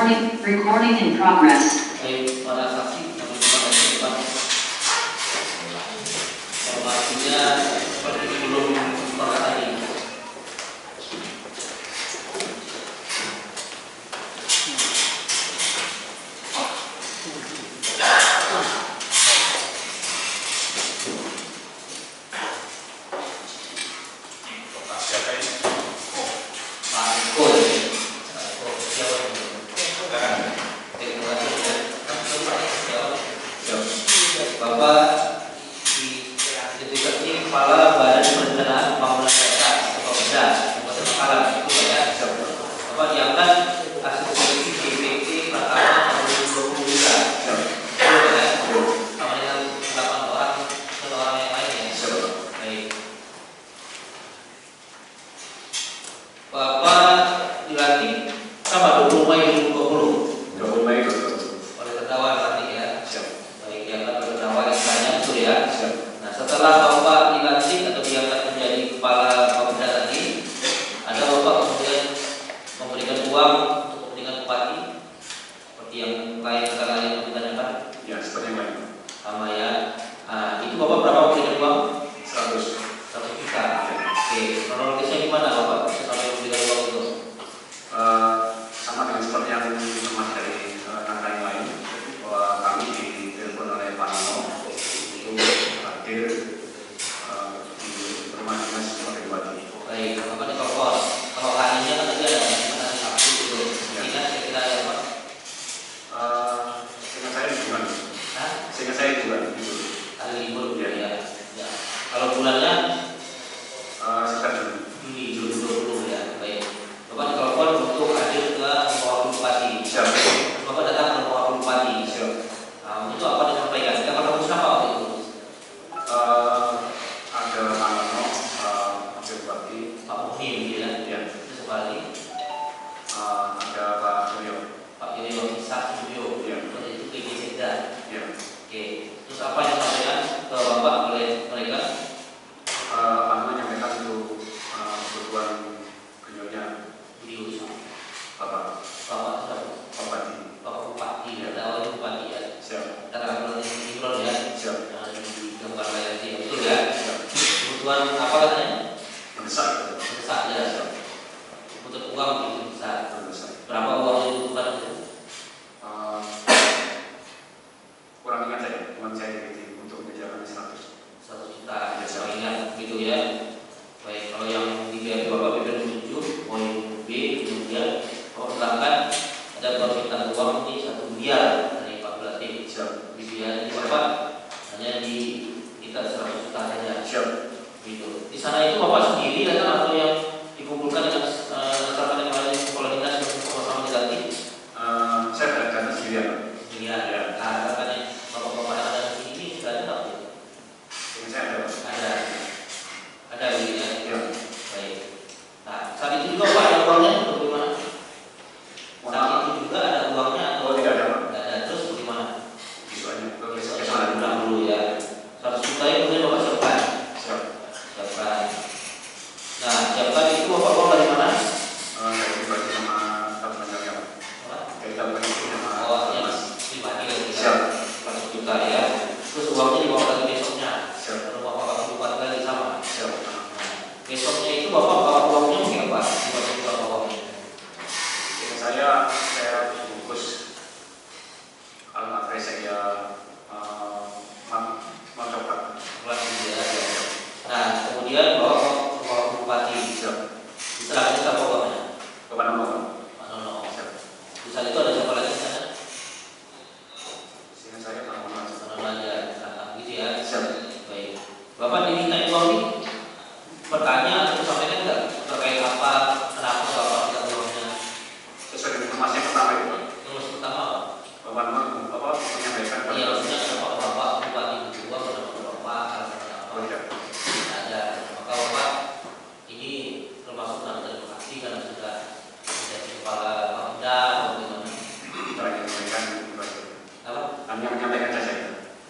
Recording in progress. Baik, para saksi kami terima kasih Pak. Informasinya seperti belum tadi.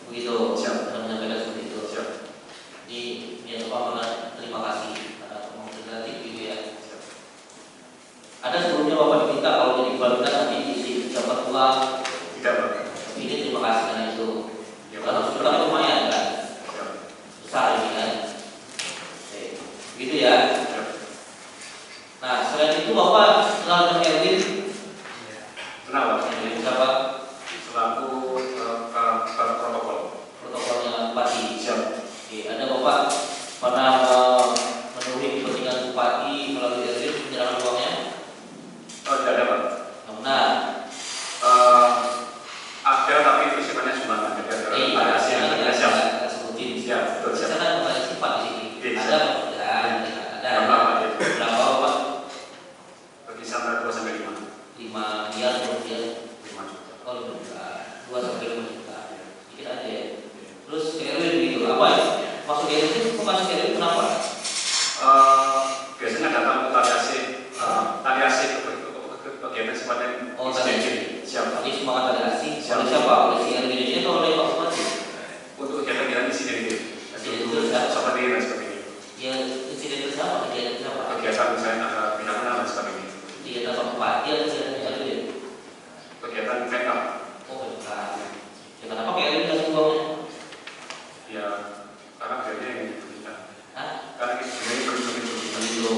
Begitu, menyampaikan seperti itu. Ini Oke, ada Bapak pernah memenuhi kepentingan bupati melalui RW penyerahan uangnya? Oh, tidak ada, Pak. Benar. Ada, tapi itu sifatnya sumbangan. Jadi ada hasil yang tidak siap. Kita sebutin. Siap, betul, siap. Saya kan bukan sifat di sini. Iya, Ada siap. ada. Berapa, Pak? Berapa Pak? Berkisar antara 2 sampai 5. 5 miliar, 2 miliar. 5 juta. Oh, 5 juta. 2 sampai 5 juta. Sedikit aja ya. Terus RW begitu. Apa ya? Masuk RW itu masuk RW kenapa? Biasanya datang ke tali asih ke kegiatan sifatnya Oh, tadi siap. Tadi semangat ada asing. Siap. Oleh siapa? Oleh si RW ini atau oleh Pak Bupati? Untuk kegiatan-kegiatan insiden Insiden siapa? seperti ini dan sebagainya. Ya, insiden itu siapa? Kegiatan siapa? Kegiatan misalnya ada pindah-pindah dan sebagainya. Kegiatan Pak Bupati atau kegiatan RW? Kegiatan backup. Oh, bukan. Ya, kenapa RW kasih uangnya? Ya, karena biayanya yang kita. Hah? Karena biayanya begitu. Begitu.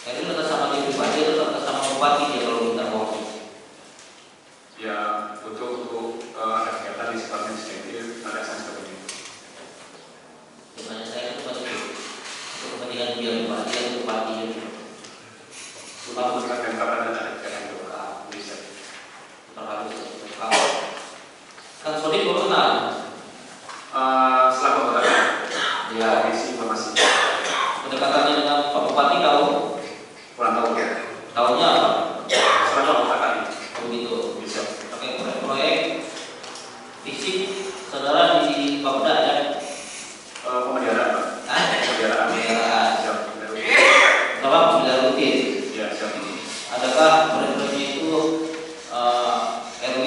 RW atas sama dia pribadi atau atas sama Bupati dia kalau minta uang? Ya, untuk ada kegiatan di sifatnya insentif, ada asas seperti itu. Sebenarnya saya itu bukan itu. Untuk kepentingan dia Bupati atau Bupati itu. Untuk bukan backup ada kegiatan itu. Bisa. Terharus. Kan Sodik baru kenal. Setelah pembahasan, Ya. komisi informasi Kedekatannya dengan Pak Bupati tahu? kurang tahu ya. Tahunya apa? Setelah pembahasan Begitu. bisa. Pakai proyek fisik saudara di Bapeda ada Pemeliharaan, Pak. Pemeliharaan. pemeliharaan. Siap. Berapa pemeliharaan rutin? Ya, siap. Adakah proyek-proyeknya itu RW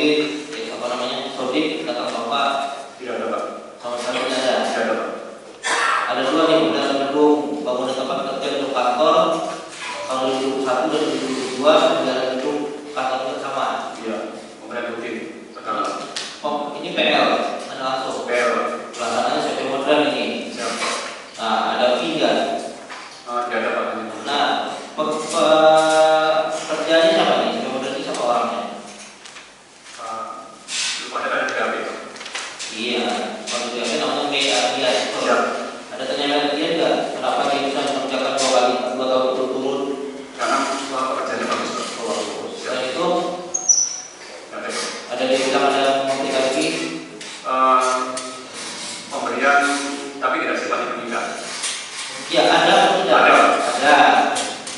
apa namanya Sodik datang Bapak Tidak ada, Pak. sama sekali tidak ada? Tidak ada, Pak. Ada dua nih pemeliharaan gedung bangunan tempat kerja untuk kantor tahun 2001 dan 2022 pemeliharaan gedung kantor juga sama. Iya, pemeliharaan rutin. Sekarang Oh ini PL ada langsung. PL. Pelaksanaannya sesuai modern ini. Siap. Nah, ada tiga. Tidak ada, Pak. Nah, pekerjaannya siapa nih? Sesuai modern ini siapa orangnya? Lupa ada DAP, Pak. Iya, kalau dia namanya Mega dia. Siap. Ada tanya dia enggak? Kenapa dia bisa mengerjakan 2 tahun berturut-turut? Karena pekerjaannya bagus, Pak. Selain itu, Tidak ada, Pak. ada dia bilang ada multikasi. Pemberian, tapi tidak sifatnya meningkat. Ya ada atau tidak? Ada. Ada.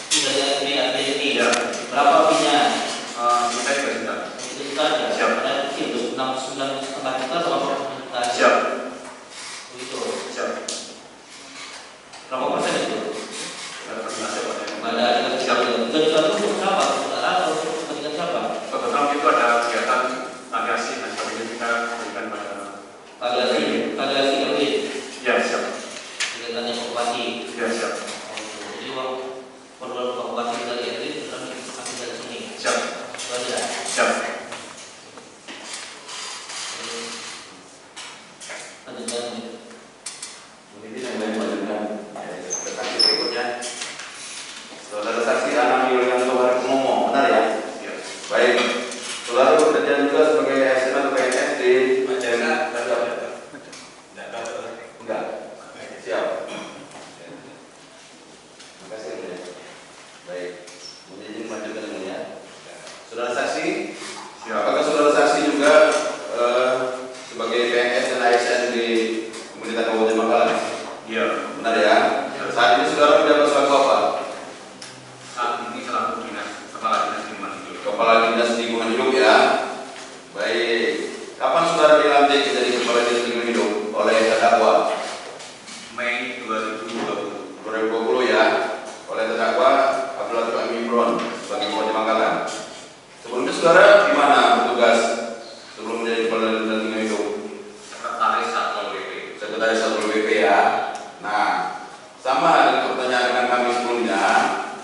Sudah ada Mega ini. Iya. Berapa fee-nya? Kita juga sudah. Itu saja. Siap. Ada kecil 69,5 juta sama 40 juta. Siap. Begitu. Siap. Berapa persen itu? Ada permintaan, Pak. Ada 3 juta. 3 juta itu untuk siapa? Saudara atau untuk kepentingan siapa? Kebetulan itu ada kegiatan agasi dan sebagainya kita berikan pada. Kaliasi RW. Ya, siap. Kegiatannya Pak Bupati. Ya, siap. Jadi uang perluan Pak Bupati dari RW sudah ambil dari sini. Siap. Itu aja. Siap. Lanjutkan. Ini yang lain melanjutkan saksi berikutnya. Saudara saksi Anang Yulianto Warikumomo, benar ya? Ya. Baik. Saudara bekerja juga sebagai ASN atau PNS di Majasa. Enggak. Siap. Terima kasih ya. Baik. Mohon izin melanjutkan ini ya. Saudara saksi, Siap. apakah saudara saksi juga sebagai PNS dan ASN di Pemerintah Kabupaten Bangkalan? Iya. Benar ya? Saat ini saudara menjabat selaku apa? Saat ini selaku kepala dinas lingkungan hidup. Kepala Dinas Lingkungan Hidup ya. Baik. Kapan saudara dilantik menjadi Kepala Dinas Lingkungan Hidup oleh terdakwa? Mei 2020. 2020 ya. Oleh terdakwa Abdul Latif Imron sebagai Bupati Bangkalan. Sebelumnya saudara di mana bertugas sebelum menjadi Kepala Dinas Lingkungan Hidup? Sekretaris Satpol PP. Sekretaris Satpol PP ya. Nah, sama dengan pertanyaan dengan kami sebelumnya,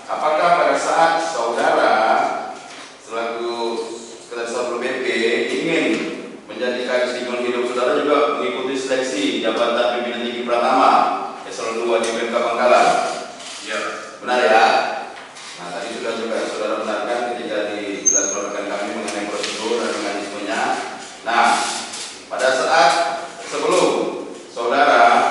apakah pada saat saudara selaku Sekretaris Satpol PP ingin menjadi Kadis Lingkungan Hidup, saudara juga mengikuti seleksi jabatan pimpinan tinggi Pratama eselon 2 di PMK Bangkalan? Iya. Benar ya? Nah, tadi sudah juga saudara benarkan ketika dijelaskan rekan kami mengenai prosedur dan mekanismenya. Nah, pada saat sebelum saudara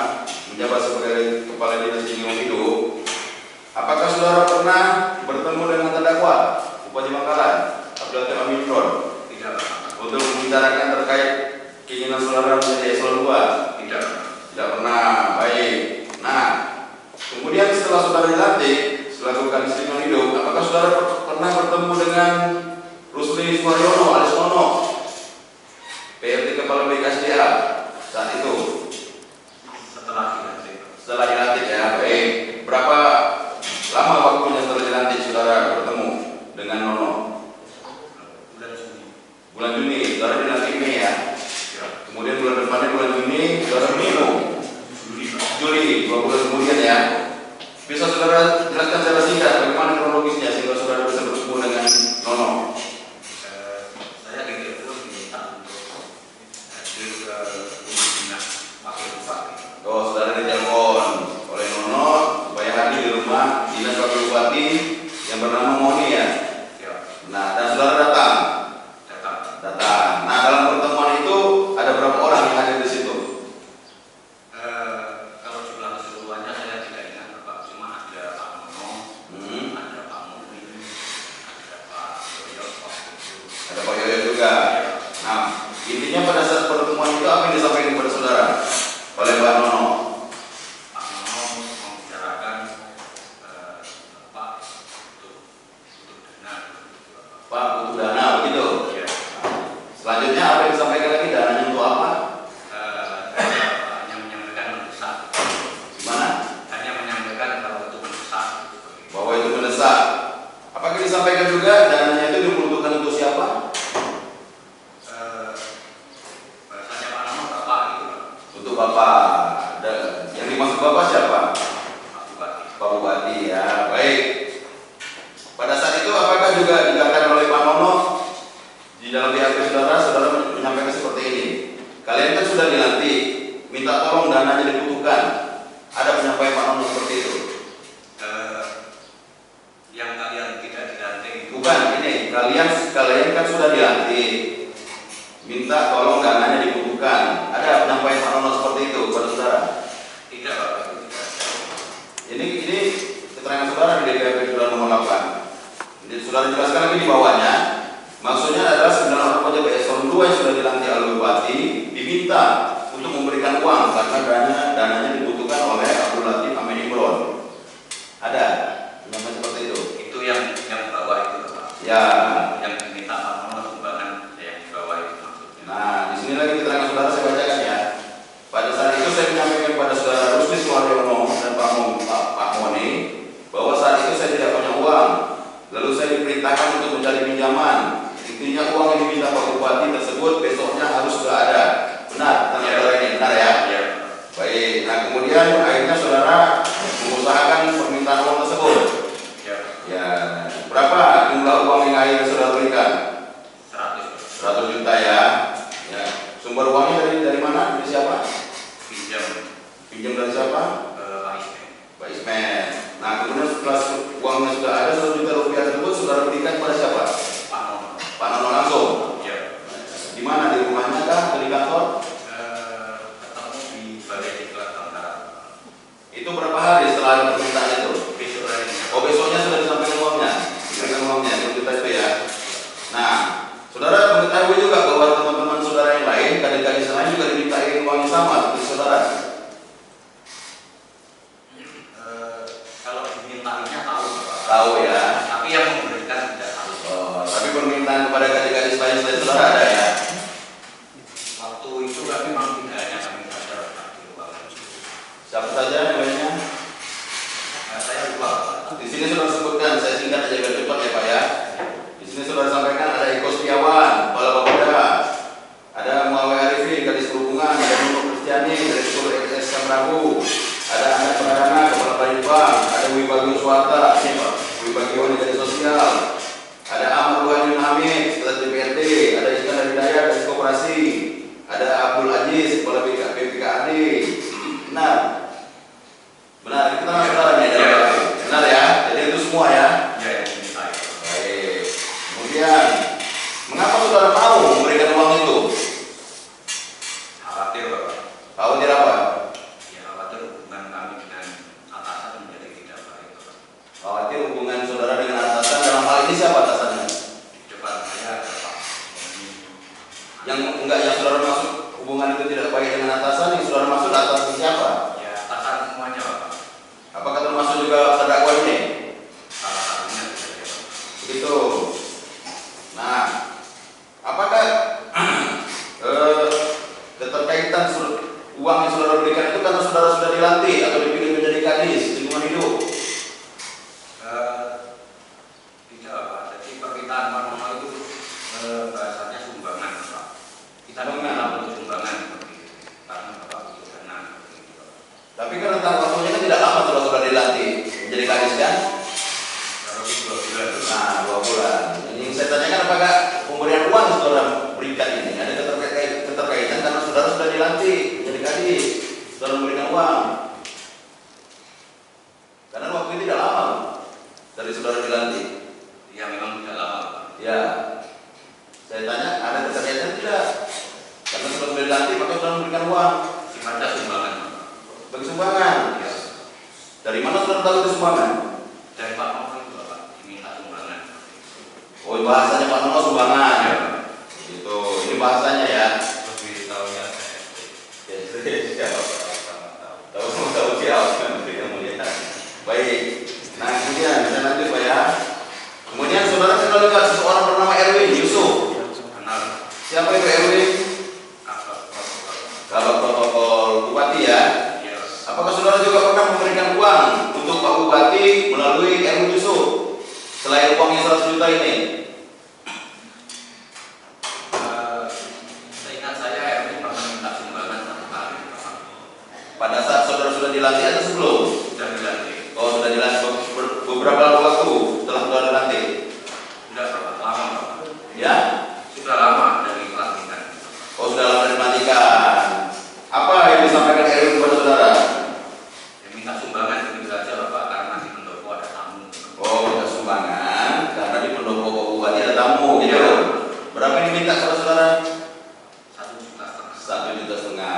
dengan Rusli Suwaryono alias Nono, PLT Kepala BKSDA saat itu. Setelah dilantik ya, baik. Berapa lama waktunya setelah dilantik saudara bertemu dengan Nono? Bulan Juni, saudara dilantik Mei ya. Kemudian bulan depannya bulan Juni, saudara bertemu Juli, 2 bulan kemudian ya. Bisa saudara jelaskan secara singkat bagaimana kronologisnya sehingga saudara bisa bertemu dengan Nono? Saya diminta untuk hadir ke rumah dinas Wakil Bupati. Oh, saudara ditelepon oleh Nono supaya hadir di rumah dinas Wakil Bupati yang bernama Moni ya. Ya, Nah, dan saudara datang. Nah, dalam pertemuan itu ada berapa orang yang hadir di situ? kalau jumlah keseluruhannya saya tidak ingat, Bapak. Cuma ada Pak Nono, ada Pak Murni, ada Pak Yoyo, Ada Pak Yoyo juga. Nah, intinya pada saat pertemuan itu apa yang disampaikan kepada saudara oleh Pak Nono? Pak Nono membicarakan Pak untuk dana. Pak butuh dana begitu. Ya. Selanjutnya apa yang disampaikan lagi, dananya untuk apa? Hanya menyampaikan mendesak. Gimana? Hanya menyampaikan kalau itu mendesak. Bahwa itu mendesak. Apakah disampaikan juga dananya itu diperuntukkan untuk siapa? Bahasanya Pak Nono Bapak gitu, Pak. Untuk Bapak. Yang dimaksud Bapak siapa? Pak Bupati. Pak Bupati ya. Baik. Pada saat itu apakah juga dikatakan oleh Pak Nono di dalam BAP saudara menyampaikan seperti ini? Kalian kan sudah dilantik, minta tolong dananya dibutuhkan. Ada penyampaian Pak Nono seperti itu? Yang kalian tidak dilantik itu Bukan, ini kalian kan sudah dilantik, minta tolong dananya dibutuhkan. Ada penyampaian Pak Nono seperti itu kepada saudara? tidak, Bapak, itu tidak. Ini keterangan saudara di DPP saudara nomor 8. Jadi saudara jelaskan lagi di bawahnya. Maksudnya adalah 9 orang pejabat eselon 2 yang sudah dilantik oleh Bupati diminta untuk memberikan uang karena dananya dibutuhkan oleh Abdul Latif Amin Imron. Ada penyampaian seperti itu? Itu yang bawah itu, Bapak. Ya. Yang diminta Pak Nono sumbangan yang di bawah itu maksudnya. Nah, di sini lagi keterangan saudara saya bacakan ya. Pada saat itu saya menyampaikan kepada saudara Rusli Suwaryono dan Pak Moni bahwa saat itu saya tidak punya uang. Lalu saya diperintahkan untuk mencari pinjaman. Intinya uang yang diminta Pak Bupati tersebut besoknya harus sudah ada. Benar, tanda saudara ini benar ya? Ya. Baik. Nah, kemudian akhirnya saudara mengusahakan permintaan uang tersebut. Ya. Ya, berapa jumlah uang yang akhirnya saudara berikan? 100 juta ya. Ya. Sumber uangnya dari mana? Dari siapa? Pinjam dari siapa? Pak Ismail. Pak Ismail. Nah, kemudian setelah uangnya sudah ada 1 juta rupiah tersebut saudara berikan kepada siapa? Pak Nono. Pak Nono langsung. Ya. Di mana? Di rumahnya kah? Atau di kantor? Ketemu di Balai Diklat Tentara. Itu berapa hari setelah ada permintaan itu? Besok harinya. Oh, besoknya sudah disampaikan uangnya. Diberikan uangnya 1 juta itu ya. Nah, saudara mengetahui juga bahwa teman-teman saudara yang lain, kadang-kadang lain juga dimintain uang yang sama seperti saudara. Kalau dimintainya tahu, Bapak. Tahu ya. Tapi yang memberikan tidak tahu. Oh, tapi permintaan kepada gadis-gadis lain selain saudara ada ya. Waktu itu kan memang tidak hanya kami saja di ruangan. Siapa saja namanya? Saya lupa, Pak. Di sini sudah sebutkan, saya singkat aja biar cepat ya Pak ya. Di sini sudah sampaikan ada Eko Setiawan, Kepala Bapeda, ada Muawiyah Arifin, Kadis Perhubungan, ada Nurul Kristiani, Direktur SK Prabu, ada Anak Perdana, Kepala Balitbang, ada Wibagio Swata, Wibagio Dinas Sosial, ada Ahmad Ruhani Hamid, Sekretaris DPRD, ada Iskandar Hidayat, Kadis Koperasi, ada Abdul Aziz, Kepala BPKAD. Benar, kita saudara ya. Benar ya, jadi itu semua ya. Ya, yang dimintai. Baik. Kemudian, mengapa saudara mau memberikan uang itu? Khawatir, Bapak. Khawatir apa? Ya, khawatir hubungan kami dengan atasan menjadi tidak baik, Bapak. itu karena saudara sudah dilantik atau dipilih menjadi kadis lingkungan hidup? Tidak Pak, jadi permintaan Pak Nono itu bahasanya sumbangan Pak. Kita minta untuk sumbangan seperti itu, karena Bapak butuh dana seperti itu Pak. Tapi kan rentang waktunya kan tidak lama setelah sudah dilantik menjadi kadis kan? Kalau di 2 bulan itu Nah, 2 bulan. Ini yang saya tanyakan apakah pemberian uang saudara berikan ini ada keterkaitan karena saudara sudah dilantik menjadi kadis, saudara memberikan uang. Karena waktu itu tidak lama dari saudara dilantik. ya memang tidak lama Pak. Ya, saya tanya ada keterkaitan tidak? Karena sudah dilantik maka saudara memberikan uang Sifatnya sumbangan Pak. bagi sumbangan. Ya. Dari mana saudara tahu itu sumbangan? Dari Pak Nono itu Bapak diminta sumbangan. Oh, bahasanya Pak Nono sumbangan. Ya. Itu, ini bahasanya ya. Lebih tahunya Siapa? Tahu siapa yang mulia. Baik. Nah, kemudian kita lanjut Pak ya. Kemudian saudara kenal juga seseorang bernama Erwin Yusuf. kenal Siapa itu Erwin? Kabak protokol Bupati ya. ya. Apakah saudara juga pernah memberikan uang untuk Pak Bupati melalui Erwin Yusuf selain uangnya 100 juta ini? Seingat saya Erwin pernah minta sumbangan 1 kali Pak. Pada saat saudara sudah dilantik atau sebelum? Sudah dilantik. Oh, sudah dilantik beberapa waktu setelah saudara dilantik. Sudah Pak, lama Pak. Ya? Sudah lama dari pelantikan. Oh, sudah lama dilantikan. Apa yang disampaikan Erwin kepada saudara? Ya, minta sumbangan begitu saja Bapak karena di pendopo ada tamu. Oh, minta sumbangan karena di pendopo Pak Bupati ada tamu gitu. Iya. Berapa yang diminta kepada saudara? 1,5 juta. 1,5 juta.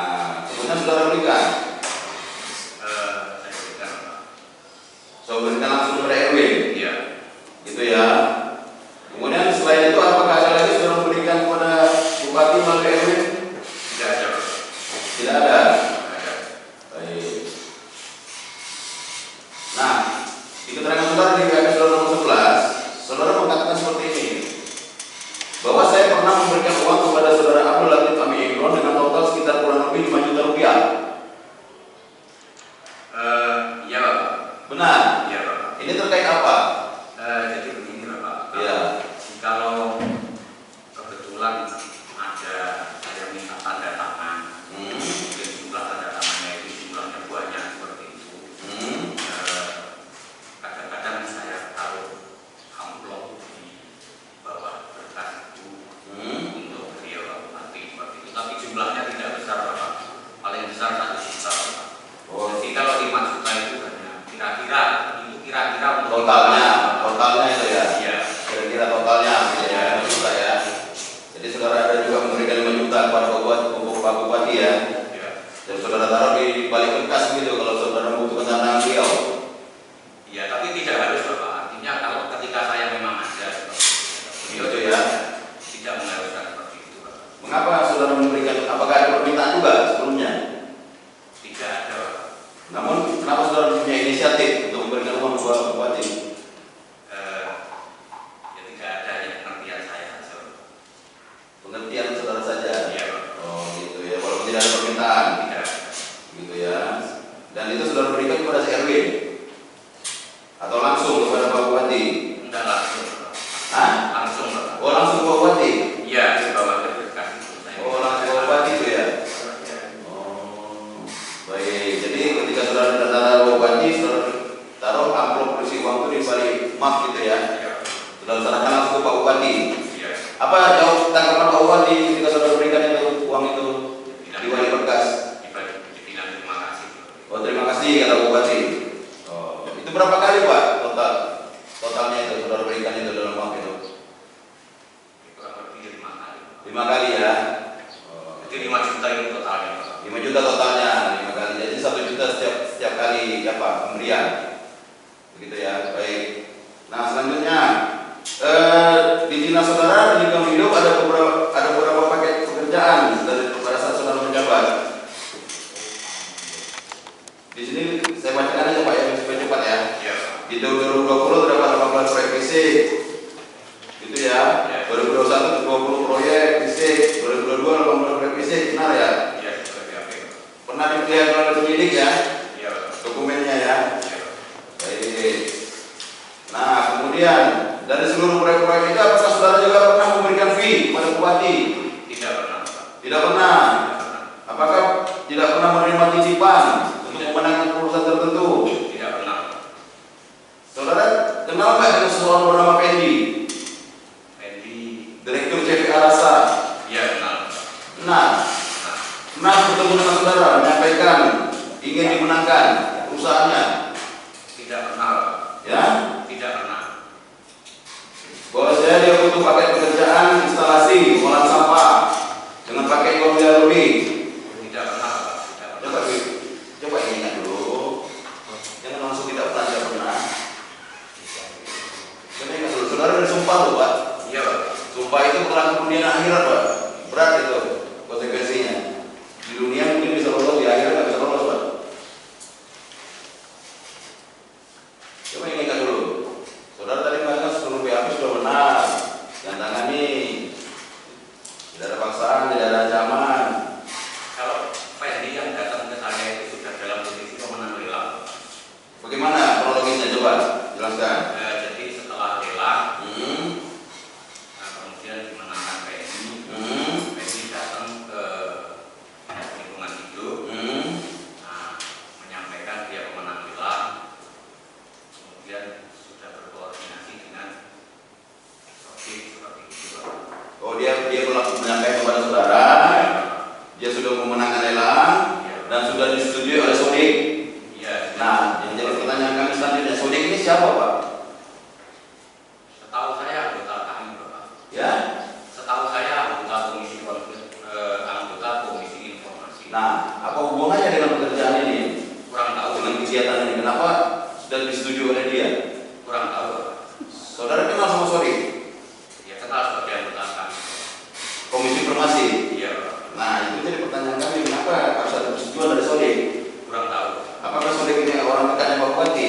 Kemudian saudara berikan. Saya berikan Pak. Saudara berikan langsung kepada Erwin. Iya. Gitu ya. Kemudian selain itu apakah ada lagi saudara memberikan kepada Bupati melalui Erwin? Tidak ada Pak. Tidak ada. Tidak ada. Baik. Nah, di keterangan saudara di BAP saudara nomor 11, saudara mengatakan seperti ini, bahwa saya pernah memberikan uang kepada saudara Abdul Latif Ami Imron dengan total sekitar kurang lebih 5 juta rupiah. Iya Bapak. Benar. Iya Bapak. Ini terkait apa? Jadi begini Bapak. Iya. Kalau kebetulan ada saya minta tanda tangan, mungkin jumlah tanda tangannya itu jumlahnya banyak seperti itu. Kadang-kadang saya taruh amplop di bawah berkas itu untuk beliau nanti seperti itu. Tapi jumlahnya tidak besar Bapak. Paling besar 1 juta Bapak. Oh, Jadi kalau 5 juta itu hanya kira-kira untuk totalnya itu ya. Iya. Kira-kira totalnya gitu ya, 5 juta ya. Jadi saudara ada juga memberikan 5 juta kepada Pak Bupati ya. Iya. Dan saudara taruh di balik berkas gitu kalau saudara membutuhkan tantangan beliau. Iya, tapi tidak harus Bapak. Artinya kalau ketika saya memang ada seperti itu, Gitu ya. tidak mengharuskan seperti itu Bapak. Mengapa saudara memberikan? Apakah ada permintaan juga sebelumnya? Tidak ada Bapak. Namun kenapa saudara punya inisiatif untuk memberikan uang kepada Bupati? Ya tidak ada yang pengertian saya saja. Pengertian saudara saja. Iya Pak. Oh gitu ya, walaupun tidak ada permintaan. Tidak. Gitu ya. Dan itu saudara berikan kepada si Erwin? Atau langsung kepada Pak Bupati? Enggak langsung Bapak. Hah? Langsung Bapak. Oh langsung ke Pak Bupati? Iya, di bawah berkas itu. Oh langsung ke Pak Bupati itu ya? Oh baik, jadi ketika saudara datang ke Bupati, saudara taruh amplop berisi uang itu di balik map gitu ya? Iya. Saudara serahkan langsung ke Pak Bupati. Iya. Apa jawab tanggapan Pak Bupati ketika saudara berikan itu uang itu di balik berkas? Dibilang terima kasih. Oh terima kasih kata Pak Bupati. Oh itu berapa kali Pak totalnya itu saudara berikan itu dalam uang itu? Kurang lebih 5 kali. 5 kali ya? Jadi 5 juta itu totalnya Bapak. 5 juta totalnya 5 kali. Jadi 1 juta setiap kali apa pemberian. Begitu ya. Baik. Nah selanjutnya di dinas saudara di lingkungan hidup ada beberapa paket pekerjaan dari pada saat saudara menjabat. Di sini saya bacakan aja Pak ya supaya cepat ya. Iya. Di 2020 terdapat 18 proyek fisik, gitu ya. 2021 20 proyek fisik, 2022 18 proyek fisik, benar ya? Iya, seperti apa? pernah diperlihatkan oleh penyidik ya Iya, Bapak. dokumennya ya. Iya, Bapak. Baik. Nah, kemudian dari seluruh proyek-proyek itu apakah saudara juga pernah memberikan fee kepada bupati? Tidak pernah, Pak. Tidak pernah. Tidak pernah. Apakah tidak pernah menerima titipan untuk memenangkan urusan tertentu? Tidak pernah, Pak. Saudara kenal nggak dengan seseorang bernama Pendi, Fendi, Direktur CPA Rasa? iya kenal, Pak. Nah, Nah, pernah bertemu dengan saudara menyampaikan ingin dimenangkan perusahaannya, tidak pernah, Pak. ya? Tidak pernah. Bahwa dia butuh paket pekerjaan instalasi pengolahan sampah dengan paket 2 miliar lebih. Tidak pernah, Pak. Tidak pernah. Coba ingat dulu. Jangan langsung tidak pernah. Coba ingat dulu. Saudara disumpah loh, Pak. Iya, Pak. Sumpah itu berlaku dunia dan akhirat, Pak. Berat itu konsekuensinya. Di dunia mungkin bisa lolos, di akhirat nggak bisa lolos, Pak. Coba ingat dulu. Saudara tadi mengatakan seluruh BAP sudah benar. Yang tangani tidak ada paksaan, tidak ada ancaman. Kalau Fendi yang datang ke saya itu sudah dalam posisi pemenang lelang. Bagaimana kronologisnya, coba jelaskan. Jadi setelah lelang, Hmm. kemudian dimenangkan Fendi. Hmm. Fendi datang ke lingkungan hidup, Hmm. menyampaikan dia pemenang lelang. Kemudian sudah berkoordinasi dengan Sodik seperti itu, Pak. Oh, dia menyampaikan kepada saudara, dia sudah memenangkan lelang dan sudah disetujui oleh Sodik. Iya. Nah, yang jadi pertanyaan kami selanjutnya, Sodik ini siapa, Pak? Setahu saya anggota kami, Bapak. Ya. Setahu saya anggota komisi informasi. Nah, apa hubungannya dengan pekerjaan ini? Kurang tahu, Dengan kegiatan ini? Kenapa sudah disetujui oleh dia? kurang tahu, Bapak. Saudara kenal sama Sodik? Ya kenal sebagai anggota kami. Komisi informasi. Iya, Pak. Nah, itu jadi pertanyaan kami, kenapa harus ada persetujuan dari Sodik? Kurang tahu, Apakah Sodik ini orang dekatnya Pak Bupati?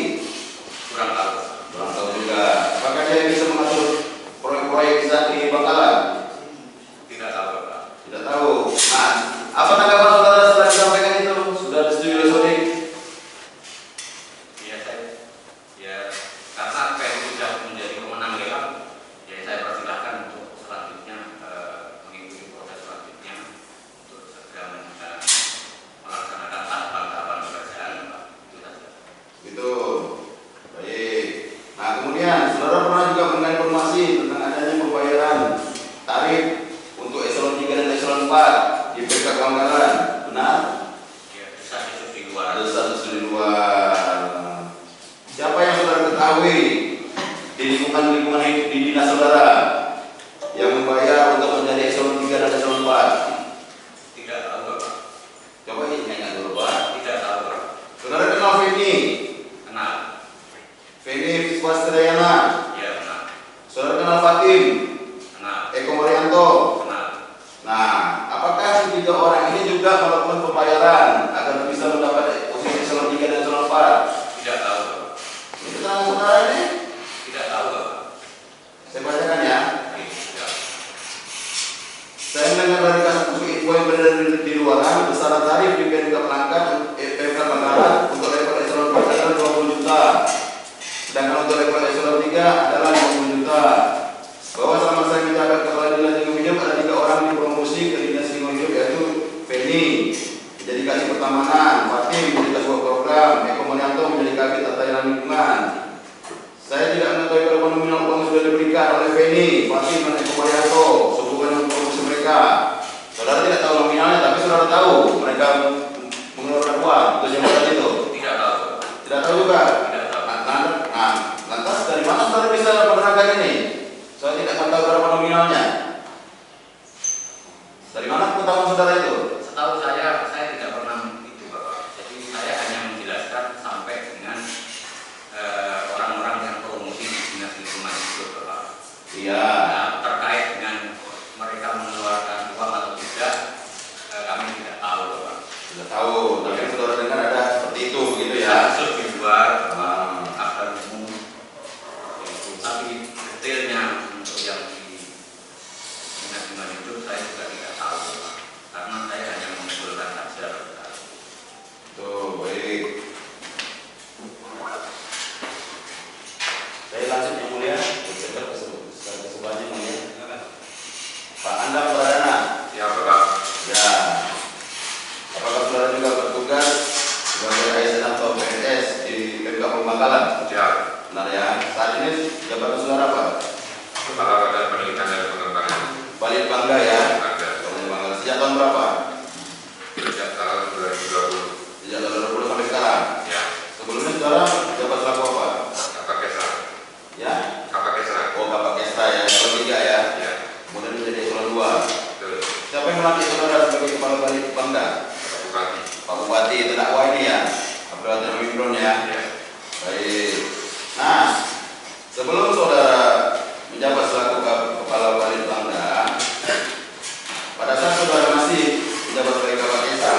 kurang tahu. Kurang tahu juga. Apakah dia bisa mengatur proyek-proyek di Bangkalan? Tidak tahu, Bapak. Tidak tahu. Nah, apa tanggapan saudara setelah disampaikan itu? Sudah disetujui oleh Sodik? Ya, karena PMU sudah menjadi pemenang lelang, ya saya persilahkan untuk selanjutnya mengikuti proses selanjutnya untuk segera melaksanakan tahapan-tahapan pekerjaan, Pak. Itu saja. Gitu. Baik. Nah, kemudian saudara pernah juga mendengar informasi tentang adanya pembayaran tarif untuk eselon 3 dan eselon 4 di PK Bangkalan. Benar? Ya, desas-desus di luar. Ada status di luar. Siapa yang saudara ketahui di lingkungan di dinas saudara yang membayar untuk menjadi eselon 3 dan eselon 4? Tidak tahu, Bapak. Coba ingat dulu, Pak. Tidak tahu, Bapak. Saudara kenal Feni? Kenal. Feni Swastridayana. Ya, kenal. Saudara kenal Fatim? Kenal. Eko Marianto. Kenal. Nah, apakah ketiga orang ini juga melakukan pembayaran agar bisa mendapat posisi eselon 3 dan eselon 4? Tidak tahu, Bapak. Ini keterangan saudara ini? Tidak tahu, Bapak. Saya bacakan ya. Tidak. Saya mendengar dari kasus info yang beredar di luaran, besaran tarif di PMK Bangkalan untuk level eselon 4 adalah 20 juta. Sedangkan untuk level eselon 3 adalah 50 juta. Bahwa selama saya menjabat kepala dinas lingkungan hidup ada 3 orang dipromosi ke dinas lingkungan hidup, yaitu Feni menjadi kasih pertamanan, Fatim menjadi kasih program, Eko Marianto menjadi kabit tata ruang lingkungan. Saya tidak mengetahui berapa nominal uang yang sudah diberikan oleh Feni, Fatim dan Eko Marianto sehubungan dengan promosi mereka. Saudara tidak tahu nominalnya, tapi saudara tahu mereka mengeluarkan uang untuk jabatan itu. Tidak tahu. Tidak tahu juga. Tidak tahu. Nah, lantas dari mana saudara bisa menerangkan ini? Saya tidak tahu berapa nominalnya. Dari mana pengetahuan saudara itu? Setahu saya tidak pernah itu, Bapak. Jadi saya hanya menjelaskan sampai dengan orang-orang yang promosi di dinas lingkungan hidup, Bapak. Iya. Nah, terkait dengan mereka mengeluarkan uang atau tidak, kami tidak tahu, Bapak. Tidak Baik. Saya lanjut yang mulia, bercepat ke sebelahnya mulia. Pak Andam Pradana. Ya, Bapak. Ya. Apakah saudara juga bertugas sebagai ASN atau PNS di PMK Pembangkalan? Ya. Benar ya. Saat ini jabatan saudara apa? Kepala Badan Penelitian dan Pengembangan. Balit Bangga ya. Ada. Pembangkalan. Sejak tahun berapa? Sejak tahun 2020. Sejak tahun 2020 sampai sekarang. Ya. Sebelumnya saudara jabat selaku apa? Kapak Kesra. Ya. Kapak Kesra. Oh, Kapak Kesta ya. Eselon 3 ya. Ya. Kemudian menjadi Eselon 2. Betul. Siapa yang melatih saudara sebagai kepala Balit Bangga? Pak Bupati. Pak Bupati terdakwa ini ya. Abdul Mikron ya. Ya. Baik. Nah, sebelum saudara menjabat selaku kepala Balit Bangga, pada saat saudara masih menjabat sebagai Kapak Kesta,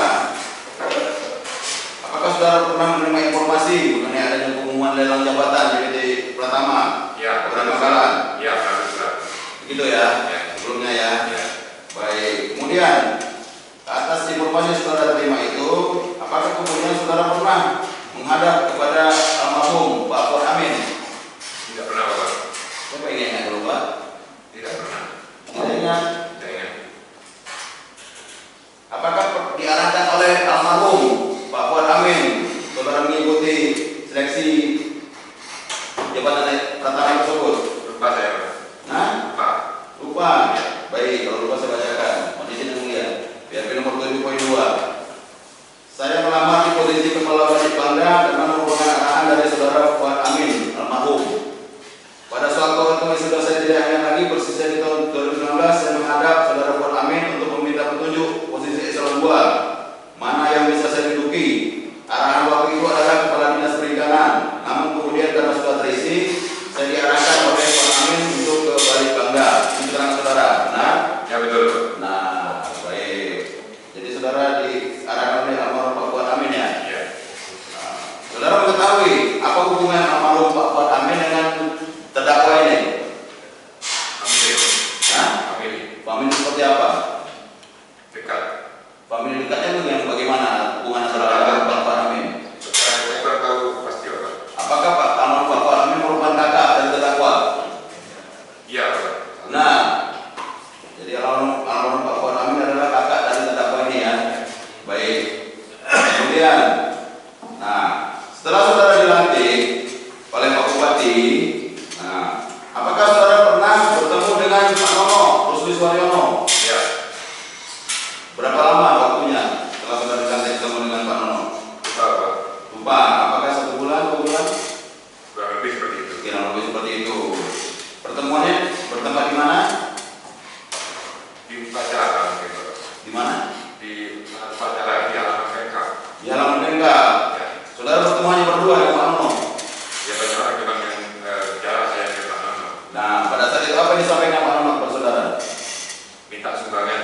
apakah saudara pernah menerima informasi mengenai adanya pengumuman lelang jabatan JBT Pratama? Ya. Pembangkalan. Ya, harus lah. Begitu ya. Ya. Sebelumnya ya. Ya. Baik. Kemudian atas informasi yang saudara terima itu, apakah kemudian saudara pernah menghadap kepada almarhum Pak Fuad Amin? Tidak pernah, Bapak. Siapa yang ingat dulu Pak? Tidak pernah. Tidak ingat. Tidak ingat. Apakah diarahkan oleh almarhum Pak Fuad Amin saudara mengikuti seleksi jabatan Pratama tersebut? Lupa saya, Pak. Nah, Lupa. lupa. Baik, kalau lupa saya bacakan. Kondisi yang mulia. PRP nomor 7.2. Saya melamar di posisi kepala Balit Bangga karena merupakan arahan dari saudara Fuad Amin almarhum. Pada suatu waktu yang sudah saya tidak ingat lagi, persisnya di tahun 2019, saya menghadap saudara Fuad Amin untuk meminta petunjuk posisi eselon 2 mana yang bisa saya duduki. Arahan waktu itu adalah kepala dinas perikanan. Namun kemudian karena sudah terisi, saya diarahkan oleh Fuad Amin untuk ke Balit Bangga. Ini keterangan saudara. Nah, Ya, betul. nah, baik. Jadi saudara diarahkan oleh almarhum Pak Fuad Amin ya. Ya. Saudara mengetahui apa hubungan almarhum Pak Fuad Amin dengan terdakwa ini? Famili. Hah? Famili. Famili seperti apa? Dekat. Famili dekatnya itu yang bagaimana hubungan antara Pak Fuad Amin? Saya kurang tahu pasti, Bapak. Apakah Pak almarhum Pak Fuad Amin merupakan kakak dari terdakwa? Iya, Bapak. Nah, jadi almarhum Pak Fuad Amin adalah kakak dari terdakwa ini ya. Baik. Kemudian, nah, setelah saudara dilantik oleh Pak Bupati, nah, apakah saudara pernah bertemu dengan Pak Nono Rusli Suwaryono? Ya. Berapa lama waktunya setelah saudara dilantik bertemu dengan Pak Nono? Lupa, Bapak. Lupa. Apakah 1 bulan, 2 bulan? Kurang lebih seperti itu. Kira lebih seperti itu. Pertemuannya bertempat di mana? Di upacara mungkin, Bapak. Di mana? Di upacara di halaman PK. Di halaman bengkel. Ya. Saudara bertemu hanya berdua dengan Pak Nono. Ya, banyak orang dengan yang jarak saya ke Pak Nono. Nah, pada saat itu apa yang disampaikan Pak Nono kepada saudara? Minta sumbangan.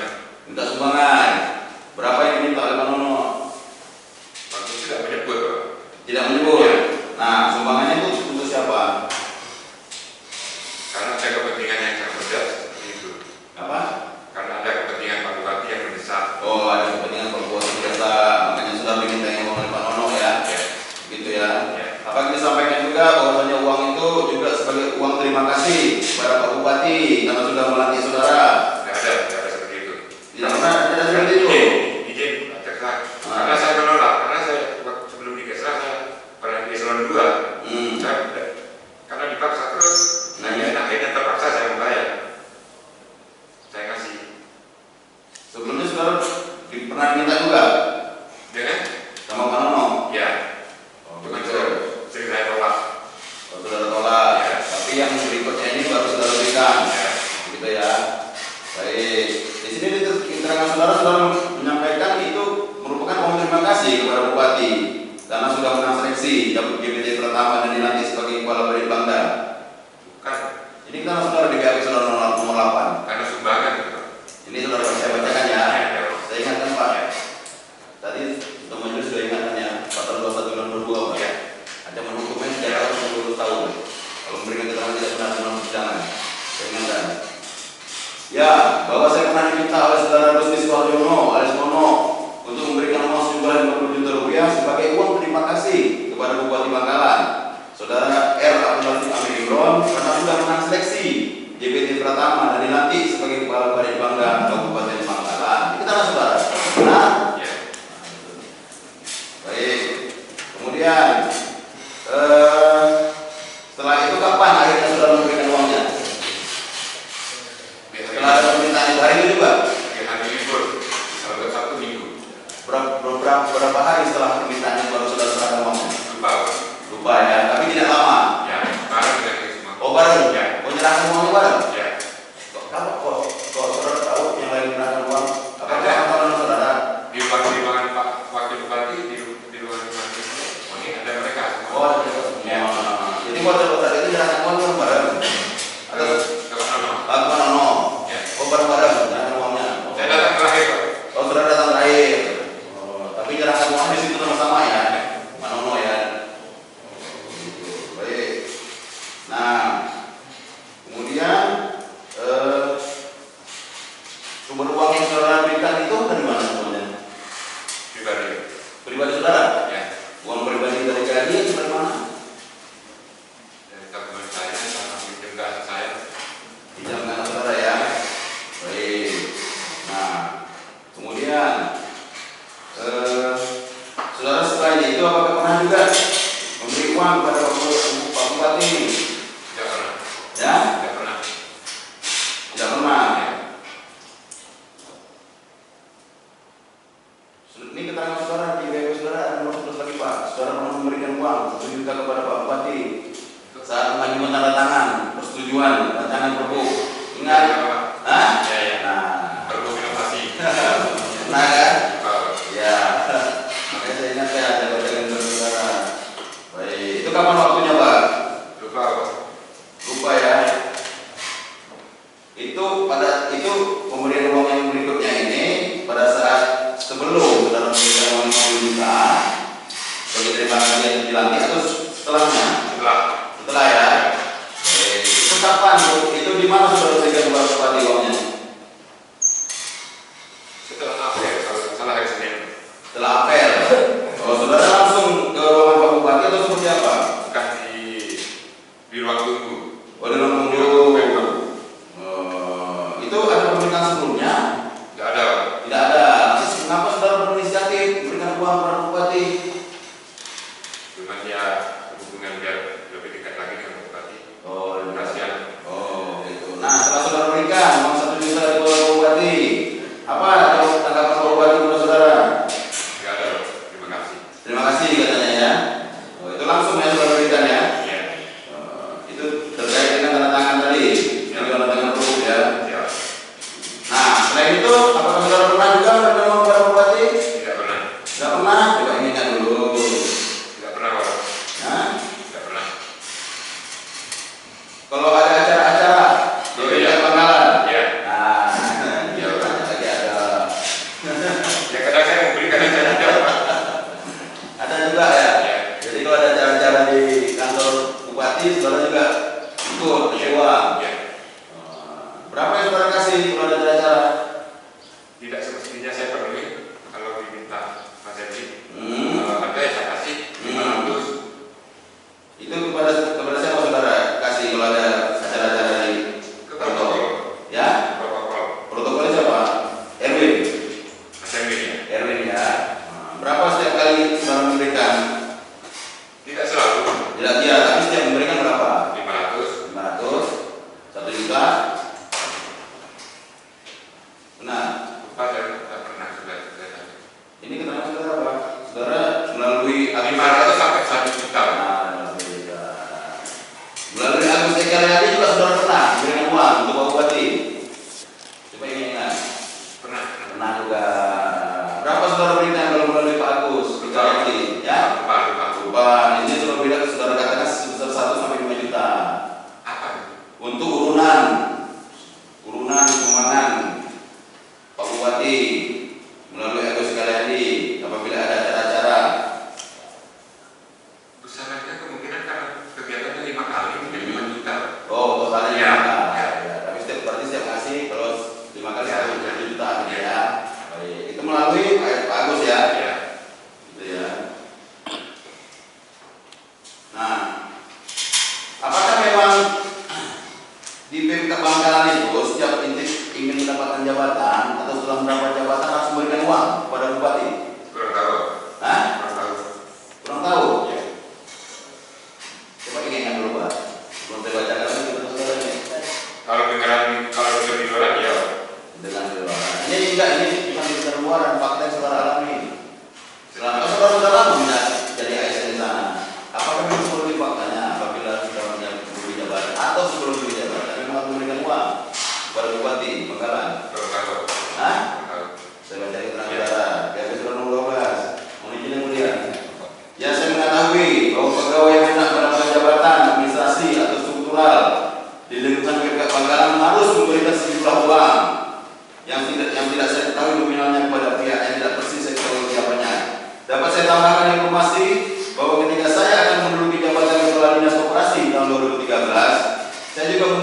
Minta sumbangan. Berapa yang diminta oleh Pak Nono? Waktu itu tidak menyebut, Bapak. Tidak menyebut. Ya. Nah, sumbangannya itu untuk siapa? Karena ada kepentingan yang sangat berat seperti itu. Apa? Karena ada kepentingan Pak Bupati yang mendesak. Oh, ada kepentingan perbuatan biasa, makanya sudah diminta yang oleh Pak Nono ya. Ya. Gitu ya. Ya. Apakah disampaikan juga bahwasanya uang itu juga sebagai uang terima kasih kepada Pak Bupati karena sudah melatih saudara? Tidak ada seperti itu. Tidak pernah ada seperti itu. Izin, ajaklah. Karena saya menolak, karena saya sebelum di Kesra saya pernah di eselon 2. Saya karena dipaksa terus. Nah, akhirnya terpaksa saya membayar. Saya kasih. Sebelumnya saudara pernah diminta juga Dengan? sama Pak Nono? Ya. Oh, Bukan begitu. sering saya tolak. Oh, saudara tolak. Ya. Tapi yang berikutnya ini baru saudara berikan. Ya. Gitu ya. Baik. Di sini di keterangan saudara menyampaikan itu merupakan uang terima kasih kepada Bupati karena sudah menang seleksi JBT Pratama dan dilantik sebagai kepala Balit Bangga. Bukan. Ini kan saudara di BAP saudara nomor 8. Karena sumbangan. Gitu. Ini saudara saya bacakan ya. Ya. Saya ingatkan Pak. Tadi teman-teman sudah ingatkan ya. Pasal 21 dan 22 Pak. Ya. Ada menghukumnya sejak tahun 10 tahun. Kalau memberikan keterangan tidak benar dalam persidangan. Saya ingatkan. Ya, bahwa saya pernah diminta oleh saudara Rusli Suwaryono alias Mono untuk memberikan uang sejumlah 50 juta rupiah sebagai uang terima Belum, karena sudah menang seleksi JPT Pratama dan dilantik sebagai Kepala Balai Bangga Kabupaten Bangkalan. Kita lah saudara. Benar? Ya. Baik. Kemudian setelah itu kapan akhirnya saudara memberikan uangnya? Setelah ada permintaan itu hari ini juga? Di hari libur, selama 1 minggu. Berapa hari setelah permintaan itu baru saudara serahkan uangnya? Lupa. Lupa ya, tapi tidak lama. Ya, barang sudah semua. Oh bareng? Ya. Oh nyerahkan uangnya bareng? Ya. Kok saudara tahu yang lain menyerahkan uang? Apakah Ada. kawan saudara? Di ruangan Pak Wakil Bupati, di ruangan Bupati. Oh, ini ada mereka semua. Oh ada semua. Jadi buat saudara itu menyerahkan uang bareng? Atau Kalau no? ya. Oh bareng-bareng menyerahkan uangnya. Saya datang terakhir, Pak. Oh saudara datang terakhir. Oh, tapi menyerahkan uang di situ sama-sama ya? Manono ya. Baik. Nah, kemudian sumber uang yang saudara berikan itu dari mana semuanya? Pribadi. Pribadi saudara? Ya. Uang pribadi dari gaji itu dari mana? Dari tabungan saya sama pinjam ke anak saya. Pinjamkan saudara ya. Baik. Nah, kemudian saudara selain itu apakah pernah juga memberi uang kepada Pak Bupati? Tidak pernah. Ya? Tidak pernah. Tidak pernah. Ya. Ini keterangan saudara di BW saudara ada nomor 11 lagi Pak. Saudara pernah memberikan uang 1 juta kepada Pak Bupati saat mengajukan tanda tangan persetujuan rancangan perpu. Ingat? Ya, Pak. Hah? Ya, ya. Nah, Perlu inovasi. pernah kan? Pak. Ya. Makanya saya ingat ya jaga-jaga saudara. Baik. Itu kapan waktunya Pak? Lupa, Pak. Lupa ya. Itu pemberian uang yang berikutnya ini pada saat sebelum saudara memberikan uang 50 juta sebagai terima kasih yang dilantik atau setelahnya? Setelah ya. Itu kapan? Itu di mana saudara berikan kepada Bupati uangnya? Setelah apa ya? Kalau salah hari Senin. Setelah apel. Oh, saudara langsung ke ruangan Pak Bupati atau seperti apa? Bukan di ruang tunggu. Oh, di ruang tunggu. Itu ada permintaan sebelumnya? Tidak ada, Pak. Tidak ada. Terus kenapa saudara berinisiatif memberikan uang kepada Bupati? Cuma dia hubungan biar lebih dekat lagi dengan Bupati. Oh, Terima kasih. oh, gitu. Nah, setelah saudara berikan uang 1 juta kepada Pak Bupati, apa tanggapan Pak Bupati kepada saudara? Tidak ada, Pak. Terima kasih. Terima kasih katanya ya. Oh, itu langsung ya saudara berikan ya. Ya. Itu terkait dengan tanda tangan tadi, Ya. tanda tangan perpu ya. Ya. Nah, selain itu, apakah saudara pernah juga memberikan uang kepada Bupati? Tidak pernah. Tidak pernah. Coba ingat dulu. Tidak pernah, Pak. Nah, Tidak pernah. kalau ada acara-acara di Oh, iya. Bangkalan. Ya. Nah, ya tanya lagi ada. Ya kadang saya memberi, kadang saya tidak, Pak. Ada juga ya. Ya. Jadi kalau ada acara-acara di kantor Bupati, saudara juga ikut kasih uang. Ya. Berapa yang saudara kasih kalau ada acara-acara? Tidak semestinya saya penuhi kalau diminta Mas Edi. Hmm. Kalau ada ya saya kasih 500. Itu kepada siapa saudara kasih kalau ada acara-acara di Ke kantor? protokol. Ya, Protokol. protokolnya siapa? Erwin. Mas Edi ya. Erwin ya. Berapa setiap kali saudara memberikan? Tidak selalu. Tidak dia, tapi setiap memberikan berapa? 500. 500, 1 juta. Benar. Lupa saya tidak pernah sudah. Ini keterangan saudara Pak. Saudara melalui 500 sampai 1 juta. Nah, melalui Agus Ekaryadi juga saudara pernah memberikan uang untuk Pak Bupati. Coba ingat. Pernah. Pernah juga. Berapa saudara berikan kalau melalui Pak Agus Ekaryadi? Ya. Lupa. Ini saudara berikan saudara katakan sebesar 1 sampai 5 juta. Apa? Untuk urunan pemenang Pak Bupati melalui Agus Ekaryadi apabila ada acara-acara. Besarannya kemungkinan karena kegiatannya 5 kali mungkin 5 juta. Oh, totalnya Ya. ya. Tapi setiap